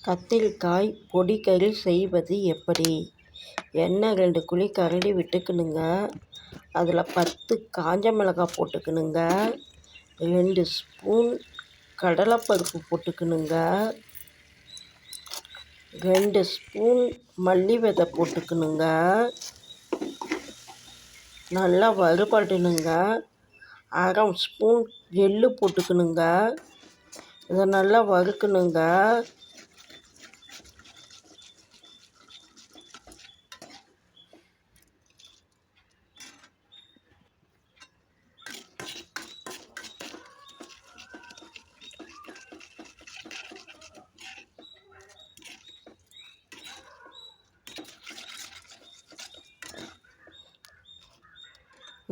கத்திரிக்காய் பொடிக்கறி செய்வது எப்படி? எண்ணெய் 2 குழி கரண்டி விட்டுக்கணுங்க. அதில் 10 காஞ்ச மிளகாய் போட்டுக்கணுங்க. 2 ஸ்பூன் கடலைப்பருப்பு போட்டுக்கணுங்க. 2 ஸ்பூன் மல்லி விதை போட்டுக்கணுங்க. நல்லா வறுபடணுங்க. 1/2 ஸ்பூன் எள்ளு போட்டுக்கணுங்க. இதை நல்லா வறுக்கணுங்க.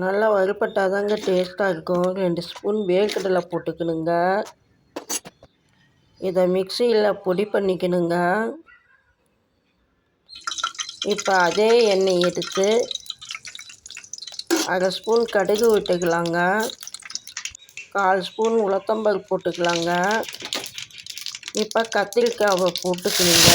நல்லா வறுபட்டால் தாங்க டேஸ்ட்டாக இருக்கும். 2 ஸ்பூன் வேர்க்கடலை போட்டுக்கணுங்க. இதை மிக்சியில் பொடி பண்ணிக்கணுங்க. இப்போ அதே எண்ணெய் எடுத்து 1/2 ஸ்பூன் கடுகு விட்டுக்கலாங்க. 1/4 ஸ்பூன் உளுத்தம்பருப்பு போட்டுக்கலாங்க. இப்போ கத்திரிக்காவை போட்டுக்கணுங்க.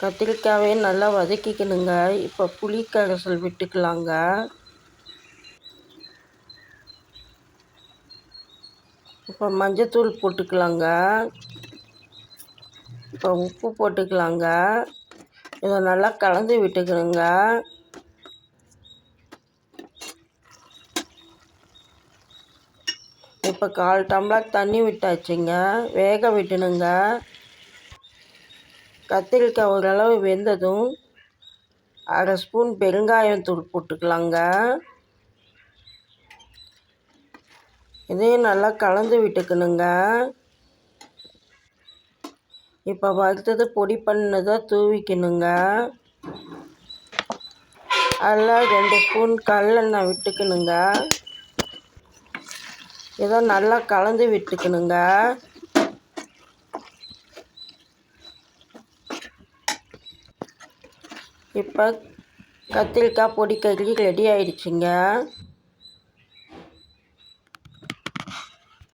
கத்திரிக்காயை நல்லா வதக்கிக்கணுங்க. இப்போ புளி கரைசல் விட்டுக்கலாங்க. இப்போ மஞ்சத்தூள் போட்டுக்கலாங்க. இப்போ உப்பு போட்டுக்கலாங்க. இதை நல்லா கலந்து விட்டுக்கணுங்க. இப்போ 1/4 டம்ளர் தண்ணி விட்டாச்சுங்க. வேக விட்டணுங்க. கத்திரிக்காய் ஓரளவு வெந்ததும் 1/2 ஸ்பூன் பெருங்காயம் தூள் போட்டுக்கலாங்க. இதையும் நல்லா கலந்து விட்டுக்கணுங்க. இப்போ வறுத்தது பொடி பண்ணதை தூவிக்கணுங்க. அதில் 2 ஸ்பூன் கடலெண்ணெய் விட்டுக்கணுங்க. இதை நல்லா கலந்து விட்டுக்கணுங்க. இப்போ கத்திரிக்காய் பொடிக்கறி ரெடி ஆயிடுச்சுங்க.